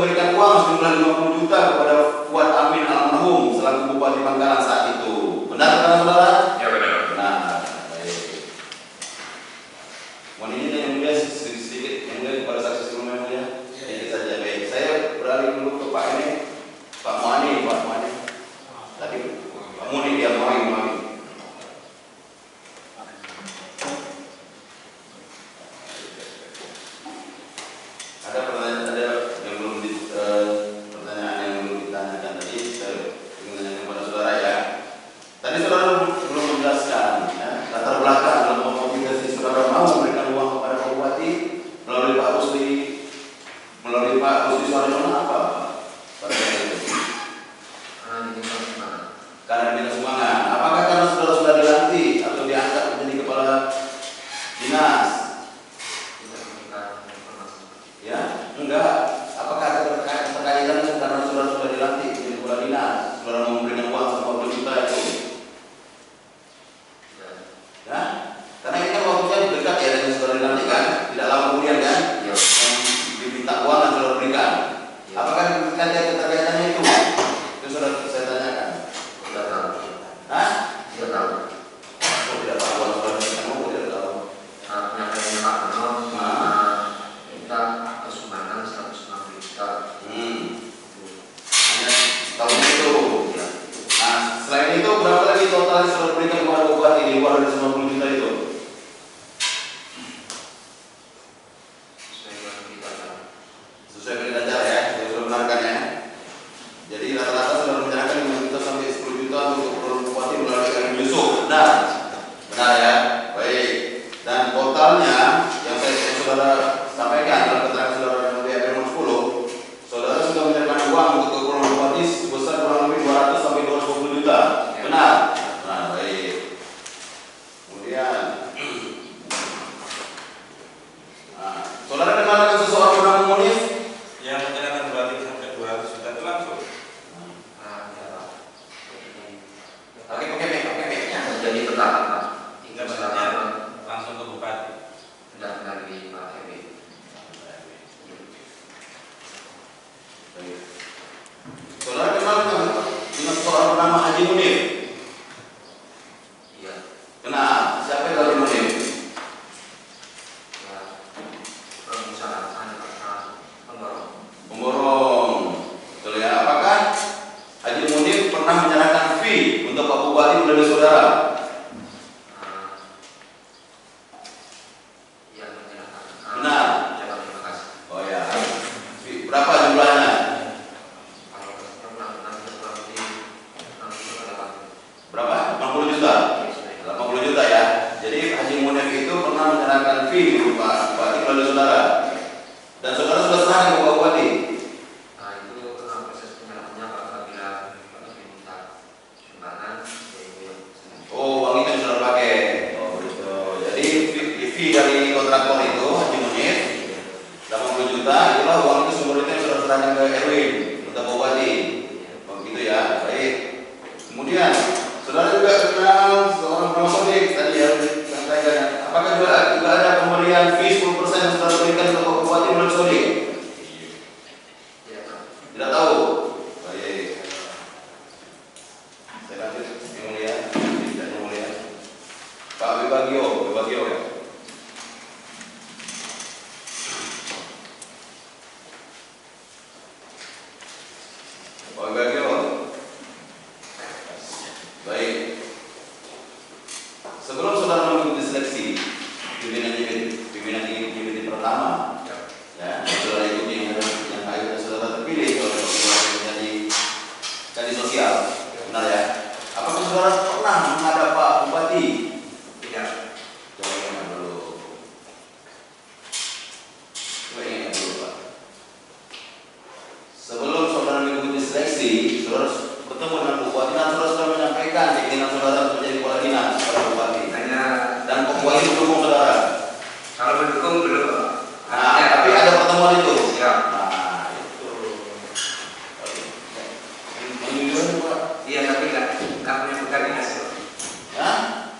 memberikan uang sejumlah 50 juta kepada Fuad Amin almarhum selaku Bupati Bangkalan saat itu. Benar kan saudara? Ya benar. Benar. Baik. Mohon izin yang mulia sedikit yang mulia kepada saksi sebelum yang mulia. Sedikit saja. Baik. Saya beralih dulu ke Pak ini, Pak Muani. Tadi Pak Muni dia Muani. Ada pertanyaan yang belum ditanyakan tadi. Saya ingin menanyakan kepada saudara ya. Tadi saudara belum menjelaskan ya, latar belakang dalam motivasi saudara mau memberikan uang kepada Pak Bupati melalui Pak Rusdi Suaryono apa? Pada saat itu. Karena diminta sumbangan. Apakah karena saudara sudah dilantik atau diangkat menjadi kepala dinas? Ya, enggak. Apakah ada terkaitan karena saudara sudah dilantik menjadi kepala dinas? Saudara mau memberikan uang 40 juta itu? Ya, karena ini kan waktunya dekat ya dengan saudara dilantik kan? Tidak lama kemudian kan? Yang diminta uang dan saudara berikan. Apakah ada keterkaitannya itu? Itu saudara saya tanyakan. Hah? Tidak tahu. Oh, tidak tahu. Saudara tidak tahu. Penyampaiannya Pak Bano minta sumbangan 150 juta. Hanya tahunnya itu. Nah, selain itu berapa lagi total yang sudah diberikan kepada Bupati di luar dari 90 juta itu? Sesuai perintah acara ya, saya sudah benarkan ya. Jadi rata-rata sudah menyerahkan 5 juta sampai 10 juta untuk keperluan Bupati melalui Karim Yusuf. Benar? Benar ya? Baik. Dan totalnya yang saya saudara sampaikan dalam keterangan saudara yang mulia nomor 10, saudara sudah menyerahkan uang untuk keperluan Bupati sebesar kurang lebih 200 sampai 220 juta. Benar? Nah, baik. Kemudian, nah, saudara kenal dengan seseorang bernama Munif? Yang menyerahkan berarti sampai 200 juta itu langsung. Pakai make-nya. Jadi bertahap Pak. Enggak, maksudnya langsung ke Bupati. Tidak dari Pak RW. Baik. Saudara kenal dengan seseorang bernama Haji Munif? Iya. Kenal? Siapa yang Haji Munif? Ya. Permusyawaratan pemborong. Pemborong. Betul ya. Apakah Haji Munif pernah menyerahkan fee untuk Pak Bupati melalui saudara? Yang menyerahkan. Benar. Ucapan terima kasih. Oh ya. Fee. Berapa jumlahnya? Kalau pernah kurang lebih 60 Berapa? 80 juta? 80 juta ya. Jadi Haji Munif itu pernah menyerahkan fee untuk Pak Bupati melalui saudara. Dan saudara sudah serahkan ke Pak Bupati. Nah itu proses penyerahannya apabila diminta sumbangan yaitu Oh, uang itu yang sudah pakai. Oh, begitu. Jadi fee dari kontraktor itu Haji Munif 80 juta, itulah uang itu sumber itu yang sudah serahkan ke Erwin untuk Pak Bupati. Oh, gitu ya. Baik. Kemudian, saudara juga kenal seorang bernama Sodik tadi ya disampaikan. Apakah juga ada pemberian fee 10% yang saudara berikan untuk Pak Bupati melalui Sodik? ya Pak. Tidak tahu. Baik. Saya lanjut yang mulia, tidak yang mulia. Pak Wibagio ya. Pak Wibagio. Baik. Sebelum saudara mengikuti seleksi pimpinan tinggi pertama, ya, saudara ikuti yang akhirnya saudara terpilih oleh Pak Bupati menjadi jadi sosial, benar ya? Apakah saudara pernah menghadap Pak Bupati? Tidak. Coba ingat dulu. Pak. Sebelum saudara mengikuti seleksi, saudara bertemu dengan Bupati dan saudara sudah menyampaikan keinginan saudara untuk menjadi kepala dinas kepada Bupati. Hanya Dan Pak Bupati mendukung saudara. kalau mendukung belum Pak. Nah, tapi ada pertemuan itu. Ya. Nah, itu. Menyusun Pak. Iya tapi tidak menyebutkan dinas Pak. Ya?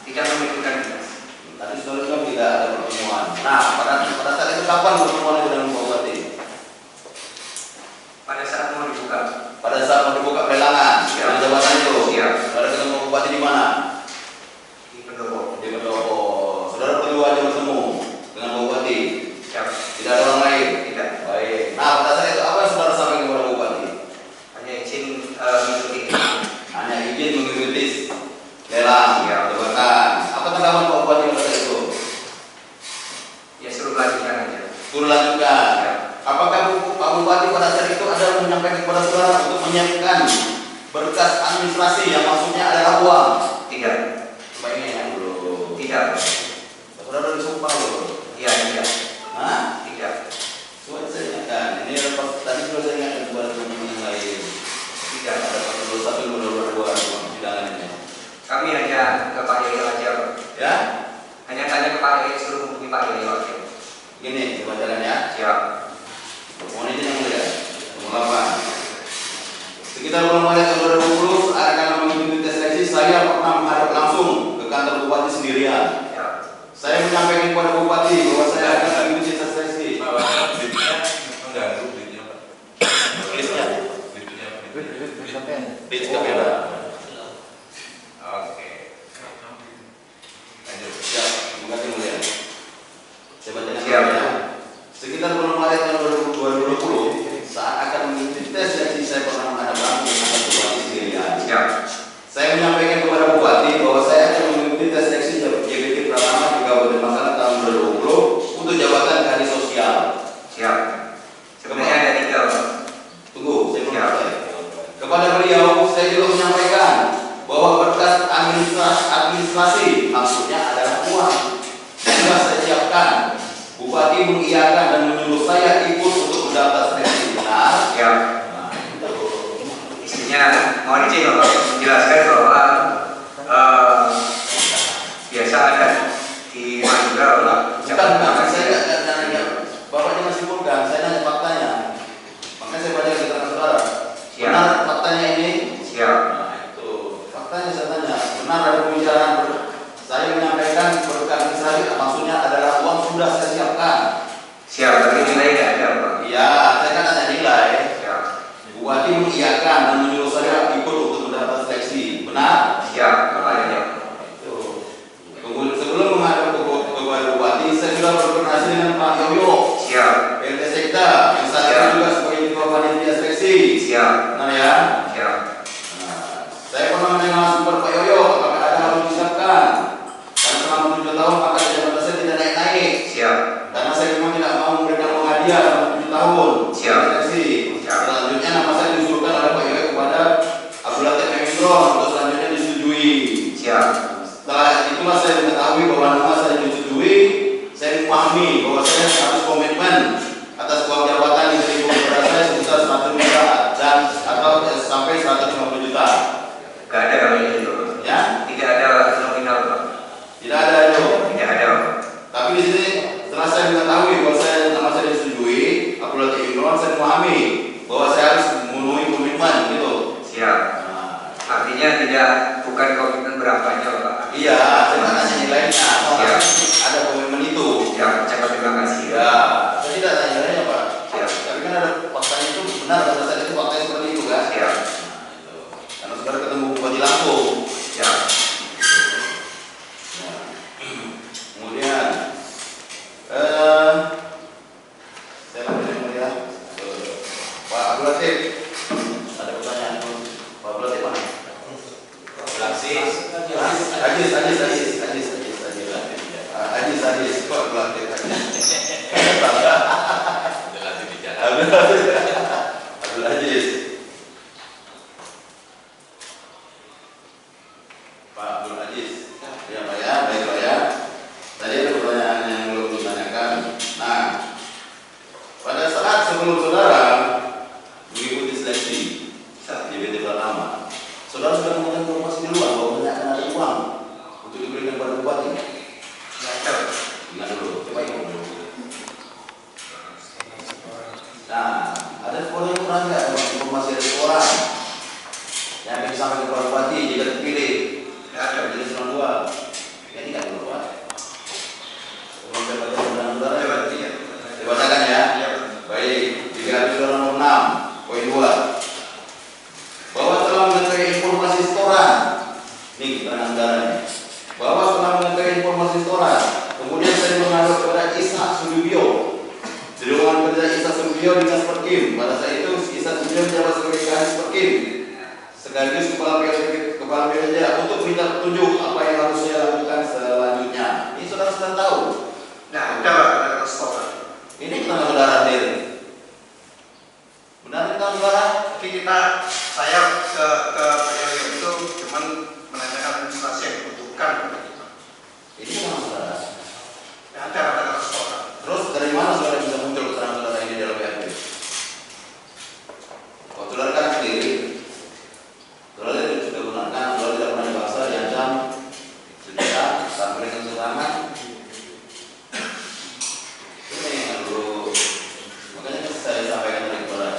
Tidak menyebutkan dinas. Tadi saudara bilang tidak ada pertemuan. Nah, pada saat itu kapan pertemuan itu dengan Pak Bupati? Guru lanjutkan. Apakah Pak Bupati pada saat itu ada menyampaikan kepada saudara untuk menyiapkan berkas administrasi yang maksudnya adalah uang? Tidak. Coba ini yang dulu. Tidak. Saudara disumpah loh. Iya, tidak. Hah? Tidak. Coba saya ingatkan. Ini lepas tadi sudah saya ingatkan kepada teman-teman yang lain. Tidak. Ada pasal 21 nomor 22 persidangan ini. Kami hanya ke Pak Yoyo aja. Ya? Hanya tanya ke Pak Yoyo, suruh hubungi Pak Yoyo aja. Gini, saya bacakan ya. Siap. Mohon izin yang mulia. Nomor 8. Sekitar bulan Maret tahun 2020 saat akan mengikuti tes seleksi, saya pernah menghadap langsung ke kantor Bupati sendirian. Siap. Saya menyampaikan kepada Bupati bahwa saya akan mengikuti tes seleksi. Bahwa duitnya mengganggu duitnya Pak. Listnya. Duitnya List kamera. Oke. Lanjut. Ya, terima kasih mulia. Saya bacakan Siap. ya. Sekitar bulan Maret tahun 2020 saat akan mengikuti tes seleksi, saya pernah menghadap langsung ke kantor Bupati sendirian. Siap. Saya menyampaikan kepada Bupati bahwa saya akan mengikuti tes seleksi JBT Pratama di Kabupaten Magelang tahun 2020 untuk jabatan kadis sosial. Siap. Sebenarnya ada 3, Pak. Tunggu, saya belum Siap. selesai. Kepada beliau, saya juga menyampaikan bahwa berkas administrasi maksudnya adalah uang sudah saya siapkan. Bupati mengiyakan dan menyuruh saya ikut untuk mendaftar seleksi. Benar? Siap. Nah, itu. Istrinya mohon izin Bapak menjelaskan bahwa biasa ada di Madura Pak. Bukan, saya nggak nanya. Bapak jangan simpulkan, saya nanya faktanya. Makanya saya baca keterangan saudara. Siap. Benar faktanya ini? Siap. Nah, itu. Faktanya saya tanya. Benar ada pembicaraan saya menyampaikan berkas administrasi maksudnya adalah uang sudah saya siapkan. Siap, tapi nilai tidak ada Pak. Iya, saya kan tanya nilai. Siap. Bupati mengiyakan dan menyuruh saya ikut untuk mendaftar seleksi. Benar? Siap, makanya. Itu. Kemudian sebelum menghadap kepada Bupati, saya sudah berkoordinasi dengan Pak Yoyo, Siap. PLT Sekda, yang saat itu juga sebagai ketua panitia seleksi. Siap. Benar ya? Siap. Nah, saya pernah mendengar langsung kepada Pak Yoyo, apakah ada hal yang disiapkan? Karena selama 7 tahun maka jabatan saya tidak naik-naik. Siap. Karena saya memang tidak mau memberikan uang hadiah selama 7 tahun. Siap. Seleksi. Siap. Selanjutnya nama saya diusulkan oleh Pak Yoyo kepada Abdul Latif Emindron untuk selanjutnya disetujui. Siap. Setelah itulah saya mengetahui bahwa nama saya disetujui. Saya memahami bahwa saya harus komitmen atas uang jabatan yang diterima kepada saya sebesar 100 juta dan atau sampai 150 juta. Gak ada kalau itu. Ya? Tidak ada nominal Pak. Tidak ada itu. Tidak ada Pak. Tapi di sini setelah saya mengetahui bahwa nama saya disetujui, Abdul Latif Emindron, saya memahami bahwa saya harus memenuhi komitmen gitu. Siap. Nah, Artinya tidak bukan komitmen berapanya Pak. iya, saya nggak nanya nilainya. Ya. Ada komitmen itu. Ya, ucapkan terima kasih. Ya, saya tidak tanya nilainya Pak. Ya. Tapi kan ada faktanya itu benar, pada saat itu faktanya seperti itu kan. Siap. Nah, itu. Karena saudara ketemu Bupati langsung. Siap. Nah, kemudian saya lanjut yang mulia. Pak Abdul Latif, ada pertanyaan Pak Abdul Latif mana? Ajis, Pak Abdul Latif. Jelaskan bicara. Abdul Aziz. Pak Abdul Aziz. Ya Pak ya, baik Pak ya. Tadi ada pertanyaan yang belum ditanyakan. Nah, pada saat sebelum saudara mengikuti seleksi JBT Pratama, saudara sudah mengetahui informasi di luar bahwa akan ada uang untuk diberikan kepada Bupati. Ingat dulu, coba ingat dulu. Nah, ada sekolah yang kurang nggak ada informasi dari sekolah yang akan disampaikan kepada Bupati jika terpilih? Ya, ada jenis nomor 2. Ya, ini kan dulu Pak. Sebelum saya baca undang saudara, saya bacakan ya. Baik, 3 nomor 6, poin 2. Bahwa setelah mengetahui informasi setoran, ini keterangan saudaranya. Bahwa setelah mengetahui informasi setoran, kemudian saya menghadap kepada Ishak Sudibyo di ruangan kerja Ishak Sudibyo Dinas Perkim. Pada saat itu Ishak Sudibyo menjabat sebagai kadis Perkim Ini tetangga saudara sendiri. Benar tetangga saudara? Jadi saya ke PLU itu cuman menanyakan administrasi yang dibutuhkan. Ini tetangga saudara. Ya, ada kata-kata restoran. Terus dari mana saudara bisa muncul keterangan saudara ini dalam BAP? Kalau saudara kan sendiri, saudara itu sudah gunakan, saudara tidak pernah dipaksa, diancam, tidak sampai dengan keterangan. Ini yang dulu, makanya saya sampaikan tadi kepada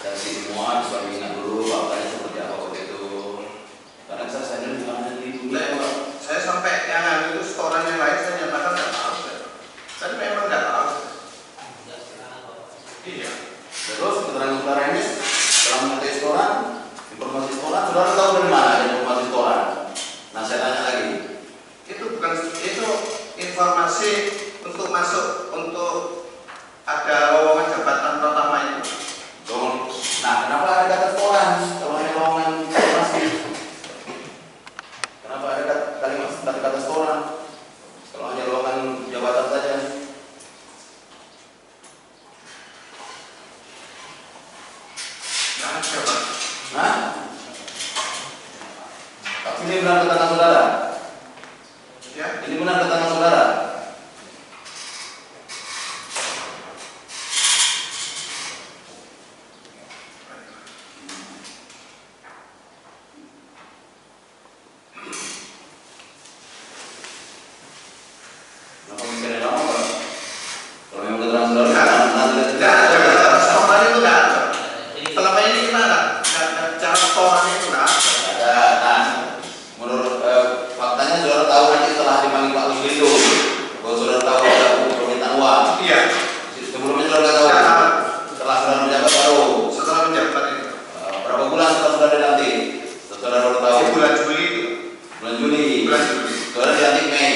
saksi semua, supaya ingat dulu faktanya seperti apa waktu itu. Karena saya sadar bukan hanya di dunia, Pak. Saya sampai yang itu setoran yang lain saya nyatakan nggak tahu. Saya memang nggak tahu. Iya. Terus keterangan saudara ini setelah mengetahui setoran, informasi setoran, saudara tahu dari mana ada informasi setoran? Nah saya tanya lagi. Itu bukan itu informasi untuk masuk untuk ada lowongan jabatan pertama itu. Nah kenapa ada kata setoran kalau hanya lowongan informasi? Kenapa ada kata setoran kalau hanya lowongan jabatan saja? Nggak ada, Pak. Nah, tapi ini benar keterangan saudara. Ya. Ini benar keterangan saudara. Kenapa mikirnya lama, Pak? Kalau memang keterangan saudara, Nggak ada kata setoran itu nggak ada. Selama ini kita nggak bicara setoran itu nggak ada. ada. Nah, menurut faktanya saudara tahu nanti setelah dipanggil Pak Wisnu itu, bahwa saudara tahu ada permintaan uang. Iya. Sebelumnya saudara nggak tahu. Nggak tahu. Setelah saudara menjabat baru. Setelah menjabat itu. Berapa bulan setelah saudara dilantik? Saudara baru tahu. Di bulan Juli itu. Bulan Juli. Bulan Juli. Saudara dilantik Mei.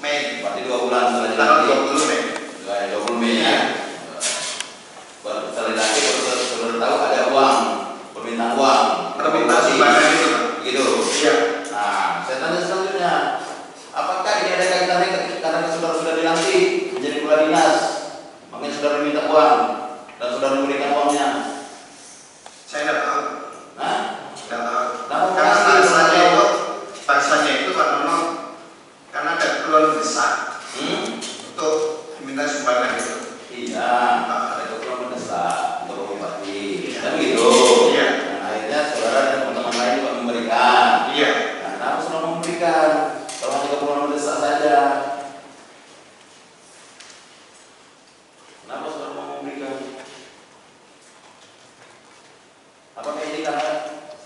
Mei. Berarti 2 bulan setelah Tanggal dilantik. 20 Mei. 20 Mei ya. Baru setelah dilantik baru saudara tahu ada uang, permintaan uang. Permintaan sumbangan itu, Pak. Begitu. Iya. Nah, saya tanya selanjutnya, apakah ini ada kaitannya karena saudara sudah dilantik menjadi kepala dinas, makanya saudara minta uang dan saudara memberikan uangnya? Saya nggak tahu. Nah, Nggak tahu. Kenapa Karena pasti bahasanya itu Pak Nono, karena ada keperluan besar hmm? untuk diminta sumbangan itu. Iya, ada keperluan mendesak untuk bupati, Iya. kan gitu. Iya. Dan akhirnya saudara dan teman-teman lain juga memberikan. Iya. Nah, kenapa saudara memberikan? Kalau hanya keperluan mendesak saja, kenapa saudara mau memberikan? Apakah ini karena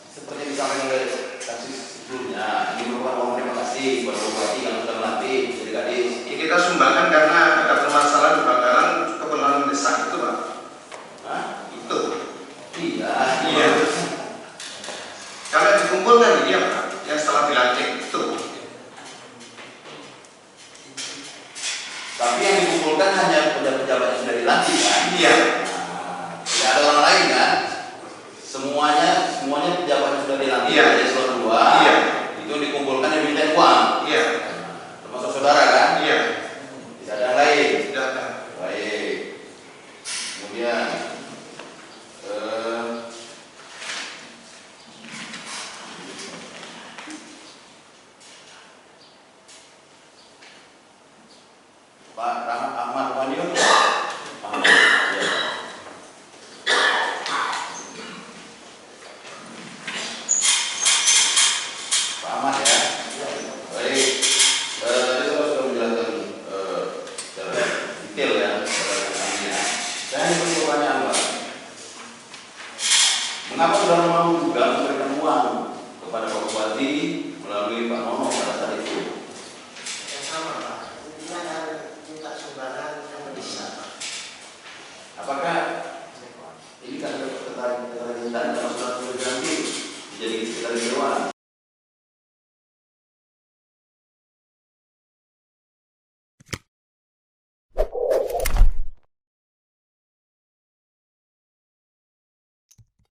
seperti yang disampaikan oleh saksi sebelumnya, ini merupakan uang terima kasih kepada bupati yang sudah melantik jadi gadis? Ya, kita sumbangan karena ada permasalahan di Bangkalan keperluan mendesak itu, Pak. Hah? Itu. Iya. Iya. Karena dikumpulkan ini ya, Pak, yang setelah dilantik itu. Tapi yang dikumpulkan hanya pejabat-pejabat yang sudah dilantik kan? Iya. Nah, tidak ada orang lain kan? Semuanya pejabat yang sudah dilantik Iya. dari eselon 2 Iya. itu dikumpulkan yang minta uang. Iya. Termasuk saudara kan? Iya. Tidak ada yang lain. Tidak ada. Baik. Kemudian Pak